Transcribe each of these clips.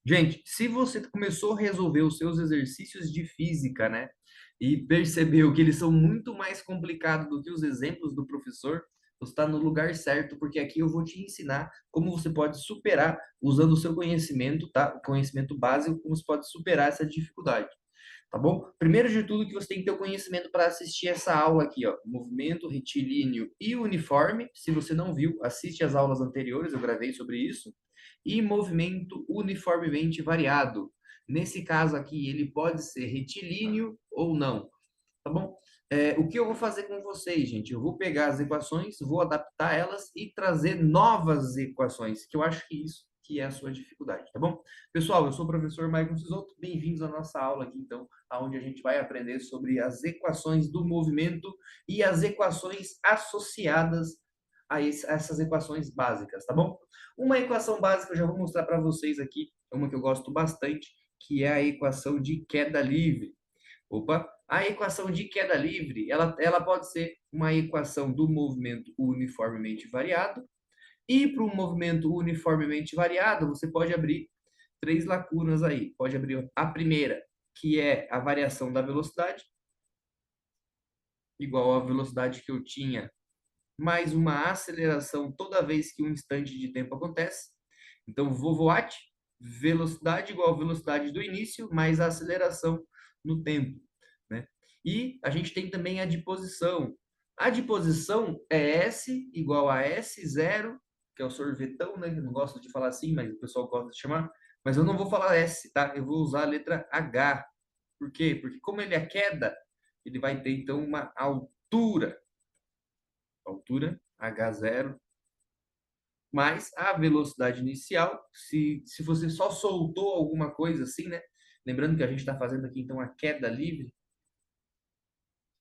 Gente, se você começou a resolver os seus exercícios de física, né, e percebeu que eles são muito mais complicados do que os exemplos do professor, você está no lugar certo, porque aqui eu vou te ensinar como você pode superar, usando o seu conhecimento, tá? O conhecimento básico, como você pode superar essa dificuldade, tá bom? Primeiro de tudo, que você tem que ter o conhecimento para assistir essa aula aqui, ó, movimento retilíneo e uniforme. Se você não viu, assiste as aulas anteriores, eu gravei sobre isso. E movimento uniformemente variado. Nesse caso aqui, ele pode ser retilíneo ou não, tá bom? O que eu vou fazer com vocês, gente? Eu vou pegar as equações, vou adaptar elas e trazer novas equações, que eu acho que isso que é a sua dificuldade, tá bom? Pessoal, eu sou o professor Maicon Sisoto, bem-vindos à nossa aula aqui, então, onde a gente vai aprender sobre as equações do movimento e as equações associadas a essas equações básicas, tá bom? Uma equação básica eu já vou mostrar para vocês aqui, uma que eu gosto bastante, que é a equação de queda livre. Opa, a equação de queda livre, ela pode ser uma equação do movimento uniformemente variado, e para um movimento uniformemente variado, você pode abrir três lacunas aí. Pode abrir a primeira, que é a variação da velocidade, igual à velocidade que eu tinha, mais uma aceleração toda vez que um instante de tempo acontece. Então, vovoat, velocidade igual a velocidade do início, mais a aceleração no tempo, né? E a gente tem também a disposição. A disposição é S igual a S0, que é o sorvetão, né? Eu não gosto de falar assim, mas o pessoal gosta de chamar. Mas eu não vou falar S, tá? Eu vou usar a letra H. Por quê? Porque como ele é queda, ele vai ter, então, uma altura. Altura, H0, mais a velocidade inicial. Se você só soltou alguma coisa assim, né? Lembrando que a gente está fazendo aqui então a queda livre,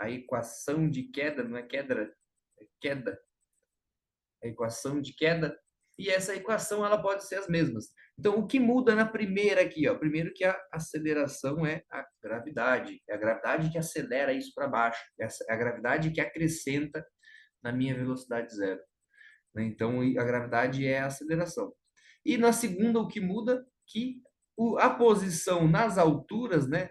a equação de queda, não é queda, é queda, a equação de queda, e essa equação ela pode ser as mesmas. Então, o que muda na primeira aqui, ó? Primeiro que a aceleração é a gravidade que acelera isso para baixo, é a gravidade que acrescenta na minha velocidade zero, né? Então, a gravidade é a aceleração. E na segunda, o que muda que a posição nas alturas, né?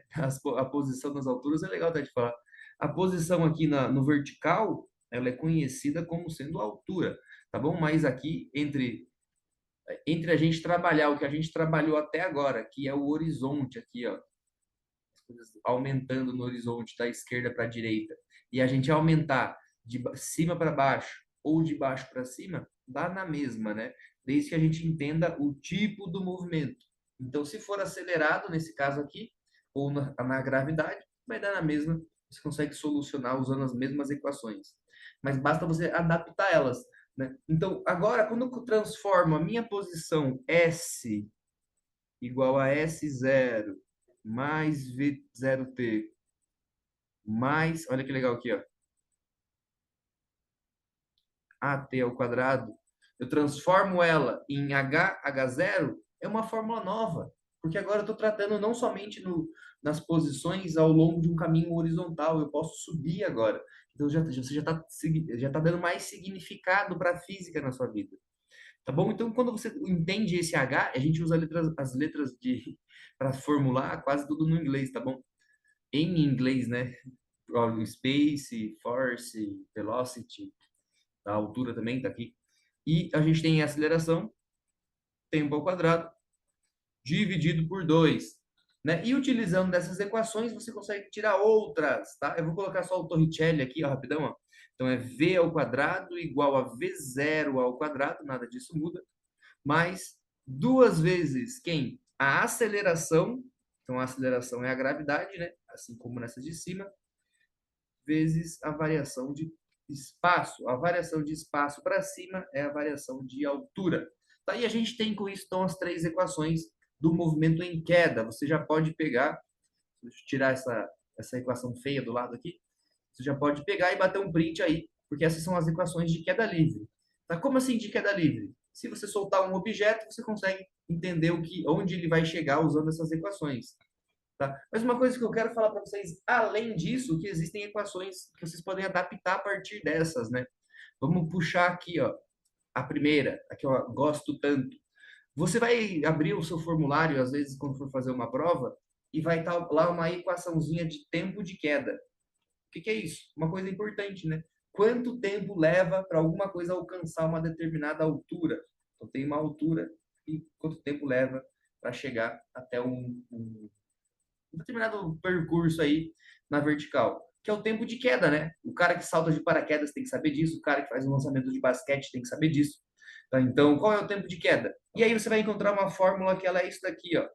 A posição nas alturas é legal até de falar. A posição aqui no vertical, ela é conhecida como sendo a altura, tá bom? Mas aqui, entre a gente trabalhar o que a gente trabalhou até agora, que é o horizonte aqui, ó, as coisas aumentando no horizonte da esquerda para a direita, e a gente aumentar de cima para baixo ou de baixo para cima, dá na mesma, né? Desde que a gente entenda o tipo do movimento. Então, se for acelerado, nesse caso aqui, ou na gravidade, vai dar na mesma. Você consegue solucionar usando as mesmas equações. Mas basta você adaptar elas, né? Então, agora, quando eu transformo a minha posição S igual a S0 mais V0T mais, olha que legal aqui, ó, AT ao quadrado, eu transformo ela em H0, é uma fórmula nova, porque agora eu estou tratando não somente nas posições ao longo de um caminho horizontal, eu posso subir agora. Então você já tá dando mais significado para a física na sua vida. Tá bom? Então, quando você entende esse H, a gente usa as letras de para formular quase tudo no inglês, tá bom? Em inglês, né? Ó, space, force, velocity, a altura também tá aqui. E a gente tem a aceleração, tempo ao quadrado, dividido por 2, né? E utilizando dessas equações, você consegue tirar outras, tá? Eu vou colocar só o Torricelli aqui, ó, rapidão, ó. Então, é v ao quadrado igual a v0 ao quadrado, nada disso muda, mais duas vezes quem? A aceleração, então a aceleração é a gravidade, né? Assim como nessa de cima, vezes a variação de espaço. A variação de espaço para cima é a variação de altura. Tá? E a gente tem com isso então as três equações do movimento em queda. Você já pode pegar, deixa eu tirar essa equação feia do lado aqui, você já pode pegar e bater um print aí, porque essas são as equações de queda livre. Tá? Como assim de queda livre? Se você soltar um objeto, você consegue entender onde ele vai chegar usando essas equações. Tá? Mas uma coisa que eu quero falar para vocês, além disso, que existem equações que vocês podem adaptar a partir dessas, né? Vamos puxar aqui, ó, a primeira, a que eu gosto tanto. Você vai abrir o seu formulário, às vezes, quando for fazer uma prova, e vai estar lá uma equaçãozinha de tempo de queda. O que que é isso? Uma coisa importante, né? Quanto tempo leva para alguma coisa alcançar uma determinada altura? Então, tem uma altura e quanto tempo leva para chegar até um determinado percurso aí na vertical, que é o tempo de queda, né? O cara que salta de paraquedas tem que saber disso, o cara que faz um lançamento de basquete tem que saber disso. Tá? Então, qual é o tempo de queda? E aí você vai encontrar uma fórmula que ela é isso daqui, ó,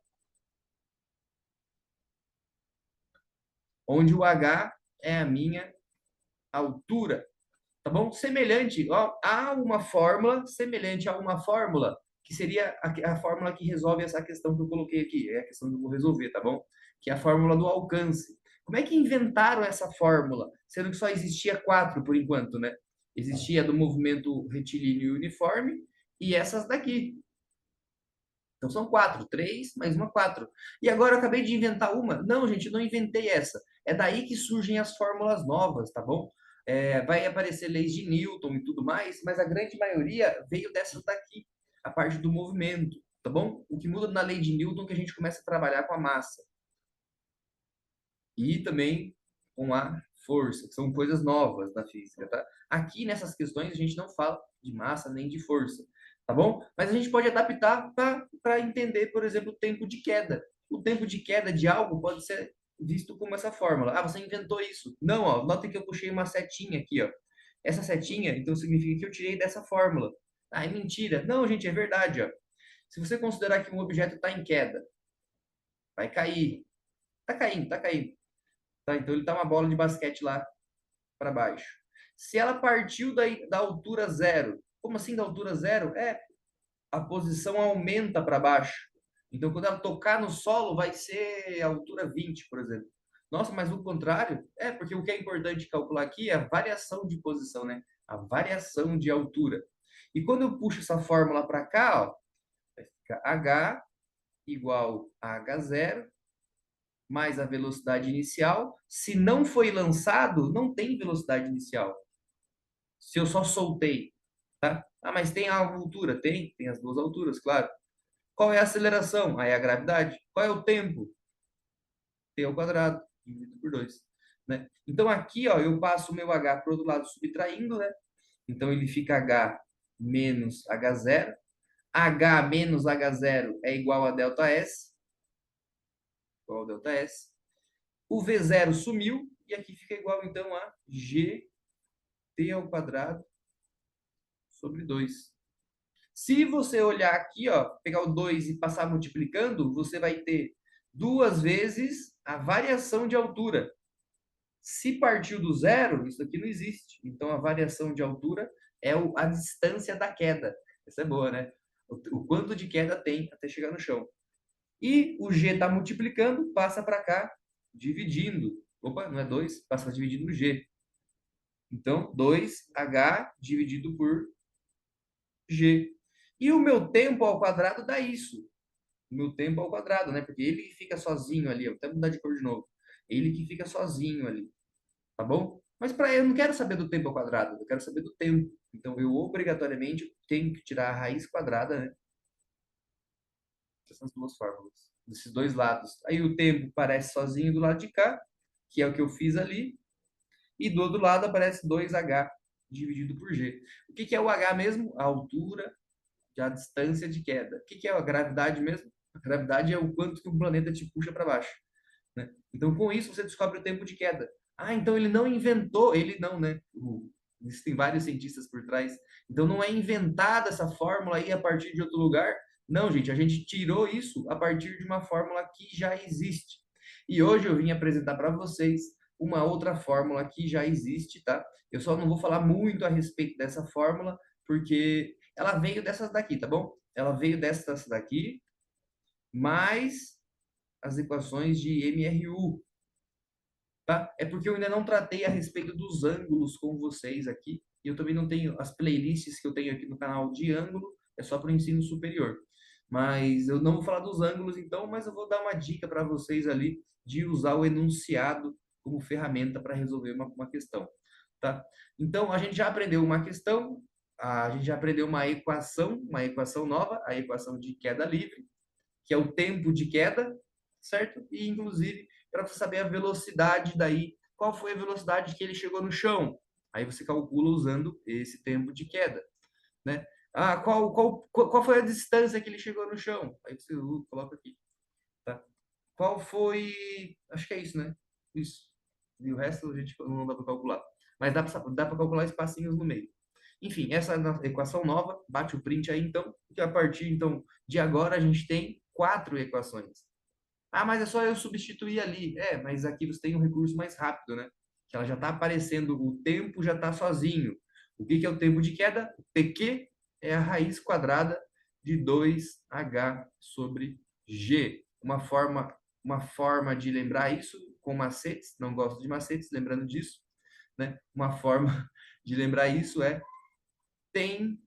onde o h é a minha altura, tá bom? Semelhante, ó, há uma fórmula semelhante a uma fórmula que seria a fórmula que resolve essa questão que eu coloquei aqui, é a questão que eu vou resolver, tá bom? Que é a fórmula do alcance. Como é que inventaram essa fórmula, sendo que só existia quatro por enquanto, né? Existia a do movimento retilíneo uniforme e essas daqui. Então são quatro, três mais uma, quatro. E agora eu acabei de inventar uma. Não, gente, eu não inventei essa. É daí que surgem as fórmulas novas, tá bom? Vai aparecer leis de Newton e tudo mais, mas a grande maioria veio dessa daqui, a parte do movimento, tá bom? O que muda na lei de Newton é que a gente começa a trabalhar com a massa e também com a força, que são coisas novas da física, tá? Aqui nessas questões a gente não fala de massa nem de força, tá bom? Mas a gente pode adaptar para entender, por exemplo, o tempo de queda. O tempo de queda de algo pode ser visto como essa fórmula. Ah, você inventou isso. Não, ó, notem que eu puxei uma setinha aqui, ó. Essa setinha, então, significa que eu tirei dessa fórmula. Ah, é mentira. Não, gente, é verdade, ó. Se você considerar que um objeto está em queda, vai cair. Tá caindo, tá caindo. Tá? Então ele tá uma bola de basquete lá para baixo. Se ela partiu da altura zero, como assim da altura zero? A posição aumenta para baixo. Então quando ela tocar no solo, vai ser a altura 20, por exemplo. Nossa, mas o contrário? Porque o que é importante calcular aqui é a variação de posição, né? A variação de altura. E quando eu puxo essa fórmula para cá, ó, vai ficar H igual a H0 mais a velocidade inicial. Se não foi lançado, não tem velocidade inicial. Se eu só soltei, tá? Ah, mas tem a altura? Tem as duas alturas, claro. Qual é a aceleração? Aí é a gravidade. Qual é o tempo? T ao quadrado, dividido por 2. Né? Então aqui, ó, eu passo o meu H para o outro lado subtraindo, né? Então ele fica H menos H0. H menos H0 é igual a ΔS. Igual a ΔS. O V0 sumiu e aqui fica igual, então, a GT ao quadrado sobre 2. Se você olhar aqui, ó, pegar o 2 e passar multiplicando, você vai ter duas vezes a variação de altura. Se partiu do zero, isso aqui não existe. Então, a variação de altura é a distância da queda. Essa é boa, né? O quanto de queda tem até chegar no chão. E o G está multiplicando, passa para cá, dividindo. Opa, não é 2, passa dividindo o G. Então, 2H dividido por G. E o meu tempo ao quadrado dá isso. O meu tempo ao quadrado, né? Porque ele que fica sozinho ali. Eu vou até mudar de cor de novo. Ele que fica sozinho ali. Tá bom? Mas para eu não quero saber do tempo ao quadrado. Eu quero saber do tempo. Então, eu obrigatoriamente tenho que tirar a raiz quadrada, né? Dessas duas fórmulas. Desses dois lados. Aí o tempo parece sozinho do lado de cá, que é o que eu fiz ali. E do outro lado aparece 2H dividido por G. O que é o H mesmo? A altura a distância de queda. O que é a gravidade mesmo? A gravidade é o quanto que o planeta te puxa para baixo. Né? Então, com isso, você descobre o tempo de queda. Ah, então ele não inventou, ele não, né? Existem vários cientistas por trás. Então, não é inventada essa fórmula aí a partir de outro lugar. Não, gente, a gente tirou isso a partir de uma fórmula que já existe. E hoje eu vim apresentar para vocês uma outra fórmula que já existe, tá? Eu só não vou falar muito a respeito dessa fórmula, porque ela veio dessas daqui, tá bom? Ela veio dessas daqui, mais as equações de MRU, tá? É porque eu ainda não tratei a respeito dos ângulos com vocês aqui. E eu também não tenho as playlists que eu tenho aqui no canal de ângulo, é só para o ensino superior. Mas eu não vou falar dos ângulos então, mas eu vou dar uma dica para vocês ali de usar o enunciado como ferramenta para resolver uma questão, tá? Então, a gente já aprendeu uma questão, a gente já aprendeu uma equação nova, a equação de queda livre, que é o tempo de queda, certo? E, inclusive, para você saber a velocidade daí, qual foi a velocidade que ele chegou no chão. Aí você calcula usando esse tempo de queda, né? Ah, qual foi a distância que ele chegou no chão? Aí você coloca aqui, tá? Qual foi... Acho que é isso, né? Isso. E o resto a gente não dá para calcular. Mas dá para calcular espacinhos no meio. Enfim, essa é a equação nova. Bate o print aí, então. Que a partir, então, de agora a gente tem 4 equações. Ah, mas é só eu substituir ali. É, mas aqui você tem um recurso mais rápido, né? Que ela já está aparecendo, o tempo já está sozinho. O que que é o tempo de queda? O PQ é a raiz quadrada de 2h sobre G. Uma forma de lembrar isso com macetes, não gosto de macetes, lembrando disso, né? Uma forma de lembrar isso é tem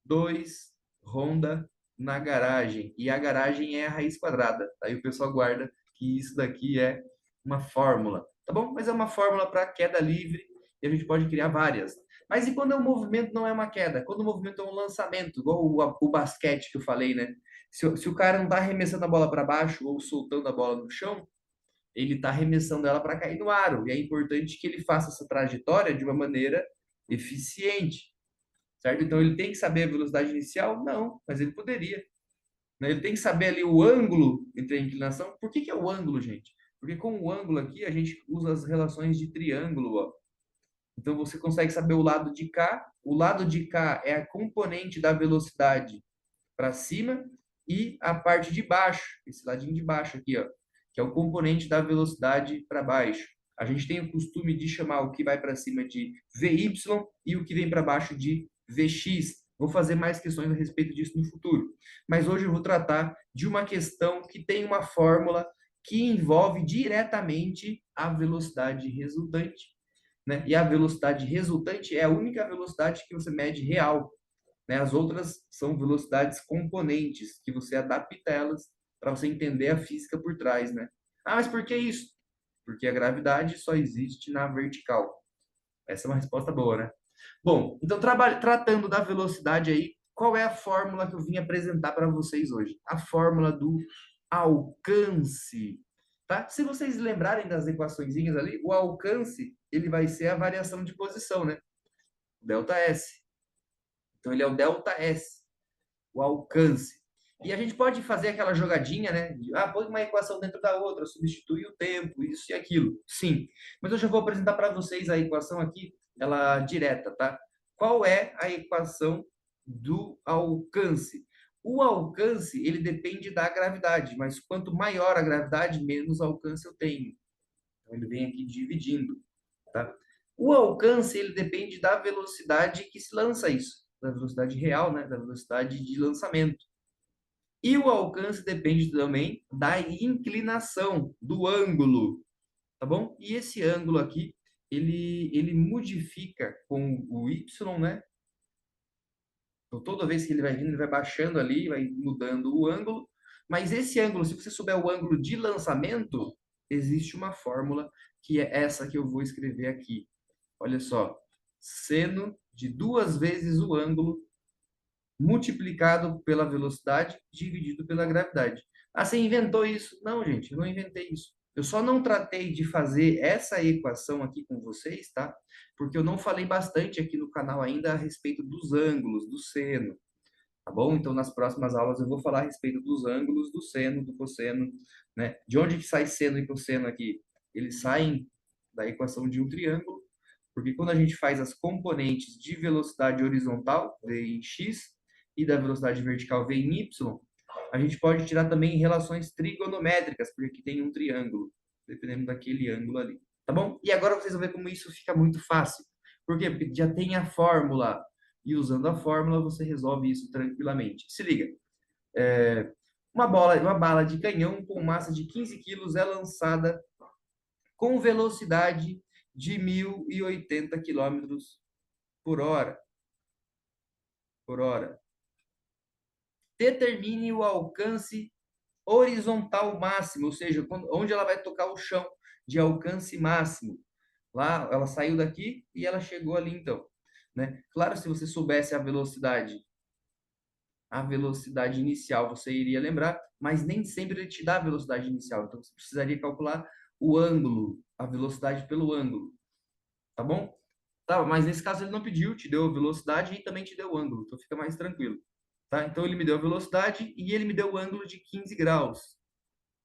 2 Honda na garagem. E a garagem é a raiz quadrada. Aí o pessoal guarda que isso daqui é uma fórmula. Tá bom? Mas é uma fórmula para queda livre e a gente pode criar várias. Mas e quando o movimento não é uma queda? Quando o movimento é um lançamento, igual o basquete que eu falei, né? Se o cara não está arremessando a bola para baixo ou soltando a bola no chão, ele está arremessando ela para cair no aro. E é importante que ele faça essa trajetória de uma maneira eficiente, certo? Então ele tem que saber a velocidade inicial? Não, mas ele poderia, né? Ele tem que saber ali o ângulo entre a inclinação. Por que que é o ângulo, gente? Porque com o ângulo aqui a gente usa as relações de triângulo, ó. Então você consegue saber o lado de cá. O lado de cá é a componente da velocidade para cima e a parte de baixo, esse ladinho de baixo aqui, ó, que é o componente da velocidade para baixo. A gente tem o costume de chamar o que vai para cima de VY e o que vem para baixo de VX. Vou fazer mais questões a respeito disso no futuro. Mas hoje eu vou tratar de uma questão que tem uma fórmula que envolve diretamente a velocidade resultante, né? E a velocidade resultante é a única velocidade que você mede real, né? As outras são velocidades componentes, que você adapta elas para você entender a física por trás, né? Ah, mas por que isso? Porque a gravidade só existe na vertical. Essa é uma resposta boa, né? Bom, então tratando da velocidade aí, qual é a fórmula que eu vim apresentar para vocês hoje? A fórmula do alcance, tá? Se vocês lembrarem das equaçõezinhas ali, o alcance, ele vai ser a variação de posição, né? Delta S. Então ele é o delta S, o alcance. E a gente pode fazer aquela jogadinha, né? Põe uma equação dentro da outra, substitui o tempo, isso e aquilo. Sim. Mas eu já vou apresentar para vocês a equação aqui, ela direta, tá? Qual é a equação do alcance? O alcance, ele depende da gravidade, mas quanto maior a gravidade, menos alcance eu tenho. Então ele vem aqui dividindo, tá? O alcance, ele depende da velocidade que se lança isso, da velocidade real, né? Da velocidade de lançamento. E o alcance depende também da inclinação, do ângulo, tá bom? E esse ângulo aqui, ele modifica com o y, né? Então, toda vez que ele vai vindo, ele vai baixando ali, vai mudando o ângulo. Mas esse ângulo, se você souber o ângulo de lançamento, existe uma fórmula que é essa que eu vou escrever aqui. Olha só, seno de 2 vezes o ângulo multiplicado pela velocidade dividido pela gravidade. Ah, você inventou isso? Não, gente, eu não inventei isso. Eu só não tratei de fazer essa equação aqui com vocês, tá? Porque eu não falei bastante aqui no canal ainda a respeito dos ângulos, do seno, tá bom? Então, nas próximas aulas eu vou falar a respeito dos ângulos, do seno, do cosseno, né? De onde que sai seno e cosseno aqui? Eles saem da equação de um triângulo, porque quando a gente faz as componentes de velocidade horizontal, V em x, e da velocidade vertical, V em y, a gente pode tirar também relações trigonométricas, porque aqui tem um triângulo, dependendo daquele ângulo ali. Tá bom? E agora vocês vão ver como isso fica muito fácil. Por quê? Porque já tem a fórmula. E usando a fórmula, você resolve isso tranquilamente. Se liga. Uma bala de canhão com massa de 15 quilos é lançada com velocidade de 1.080 quilômetros por hora. Determine o alcance horizontal máximo, ou seja, onde ela vai tocar o chão de alcance máximo. Lá, ela saiu daqui e ela chegou ali, então. né? Claro, se você soubesse a velocidade inicial, você iria lembrar, mas nem sempre ele te dá a velocidade inicial. Então, você precisaria calcular o ângulo, a velocidade pelo ângulo, tá bom? Tá, mas nesse caso ele não pediu, te deu a velocidade e também te deu o ângulo, então fica mais tranquilo, tá? Então ele me deu a velocidade e ele me deu o ângulo de 15 graus.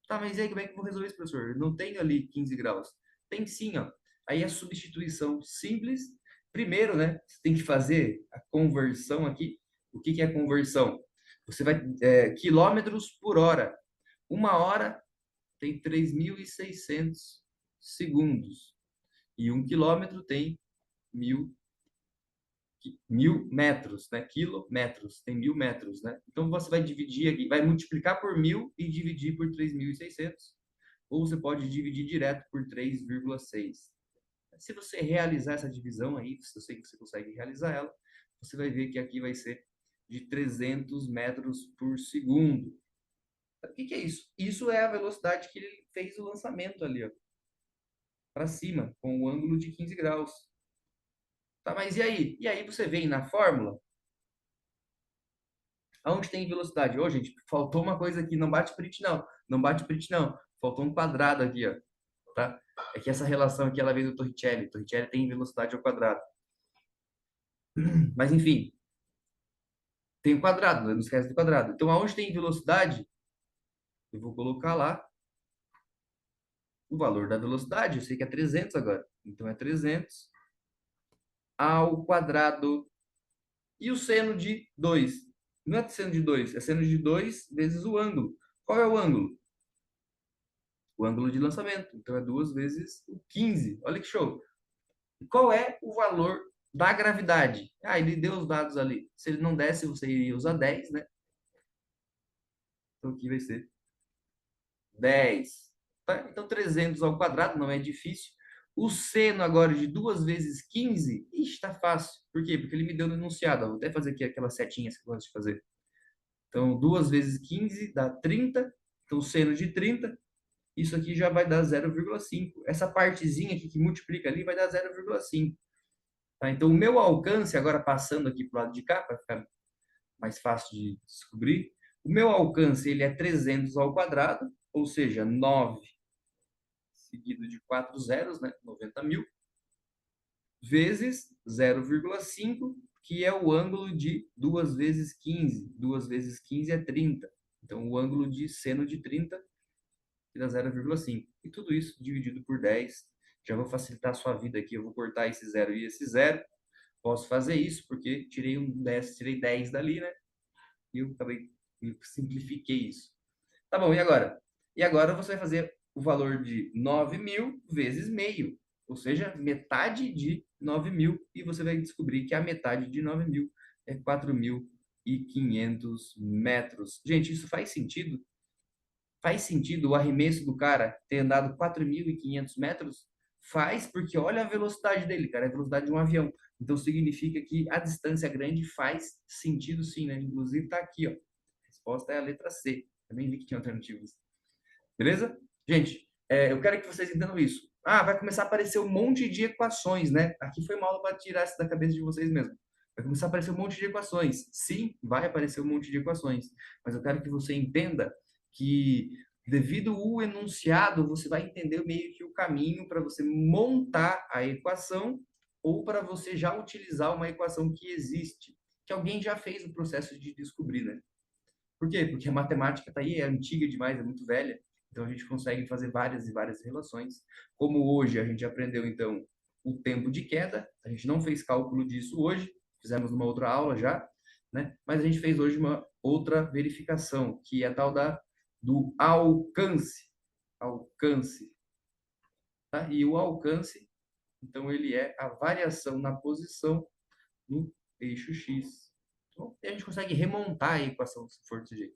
Tá, mas e aí como é que eu vou resolver isso, professor? Não tem ali 15 graus. Tem sim, ó. Aí a substituição simples. Primeiro, né, você tem que fazer a conversão aqui. O que que é conversão? Você vai, quilômetros por hora. Uma hora tem 3.600 segundos. E um quilômetro tem 1.000 metros, né? Quilômetros, tem 1.000 metros, né? Então você vai dividir aqui, vai multiplicar por 1.000 e dividir por 3.600, ou você pode dividir direto por 3,6. Se você realizar essa divisão aí, se eu sei que você consegue realizar ela, você vai ver que aqui vai ser de 300 metros por segundo. O que que é isso? Isso é a velocidade que ele fez o lançamento ali, ó, para cima, com o ângulo de 15 graus. Tá, mas e aí? E aí você vem na fórmula. Aonde tem velocidade? Ô, gente, faltou uma coisa aqui. Não bate print, não. Não bate print, não. Faltou um quadrado aqui, ó. Tá? É que essa relação aqui, ela veio do Torricelli. Torricelli tem velocidade ao quadrado. Mas, enfim, tem o quadrado, né? Não esquece do quadrado. Então, aonde tem velocidade, eu vou colocar lá o valor da velocidade. Eu sei que é 300 agora. Então, é 300 ao quadrado. E o seno de 2? Não é seno de 2, é seno de 2 vezes o ângulo. Qual é o ângulo? O ângulo de lançamento. Então é 2 vezes o 15. Olha que show. Qual é o valor da gravidade? Ah, ele deu os dados ali. Se ele não desse, você iria usar 10, né? Então aqui vai ser 10. Tá? Então 300 ao quadrado não é difícil. O seno agora de 2 vezes 15, está fácil. Por quê? Porque ele me deu no enunciado. Vou até fazer aqui aquelas setinhas que eu gosto de fazer. Então 2 vezes 15 dá 30. Então seno de 30, isso aqui já vai dar 0,5. Essa partezinha aqui que multiplica ali vai dar 0,5. Tá? Então, o meu alcance, agora passando aqui para o lado de cá, para ficar mais fácil de descobrir, o meu alcance ele é 300 ao quadrado, ou seja, 9 seguido de 4 zeros, né? 90.000, vezes 0,5, que é o ângulo de 2 vezes 15. 2 vezes 15 é 30. Então, o ângulo de seno de 30 que dá 0,5. E tudo isso dividido por 10. Já vou facilitar a sua vida aqui. Eu vou cortar esse zero e esse zero. Posso fazer isso porque tirei 10, tirei 10 dali, né? E eu acabei, eu simplifiquei isso. Tá bom, e agora? E agora você vai fazer o valor de 9.000 vezes meio, ou seja, metade de 9.000, e você vai descobrir que a metade de 9.000 é 4.500 metros. Gente, isso faz sentido? Faz sentido o arremesso do cara ter andado 4.500 metros? Faz, porque olha a velocidade dele, cara, é a velocidade de um avião. Então significa que a distância grande faz sentido sim, né? Inclusive tá aqui, ó. A resposta é a letra C. Também vi que tinha alternativas. Beleza? Gente, eu quero que vocês entendam isso. Ah, vai começar a aparecer um monte de equações, né? Aqui foi uma aula para tirar isso da cabeça de vocês mesmo. Vai começar a aparecer um monte de equações. Sim, vai aparecer um monte de equações. Mas eu quero que você entenda que, devido ao enunciado, você vai entender meio que o caminho para você montar a equação ou para você já utilizar uma equação que existe, que alguém já fez o processo de descobrir, né? Por quê? Porque a matemática está aí, é antiga demais, é muito velha, então a gente consegue fazer várias e várias relações. Como hoje a gente aprendeu, então, o tempo de queda, a gente não fez cálculo disso hoje, fizemos numa outra aula já, né? Mas a gente fez hoje uma outra verificação, que é a tal do alcance. Alcance. Tá? E o alcance, então, ele é a variação na posição no eixo X. Então, a gente consegue remontar a equação se for desse jeito.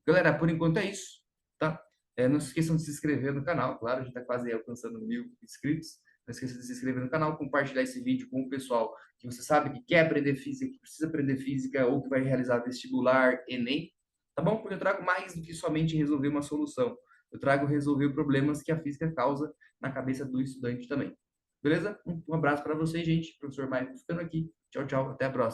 Galera, por enquanto é isso, tá? Não se esqueçam de se inscrever no canal, claro, a gente está quase alcançando 1.000 inscritos. Não esqueça de se inscrever no canal, compartilhar esse vídeo com o pessoal que você sabe que quer aprender física, que precisa aprender física ou que vai realizar vestibular, Enem, tá bom? Porque eu trago mais do que somente resolver uma solução. Eu trago resolver problemas que a física causa na cabeça do estudante também. Beleza? Um abraço para vocês, gente. Professor Maicon ficando aqui. Tchau, tchau. Até a próxima.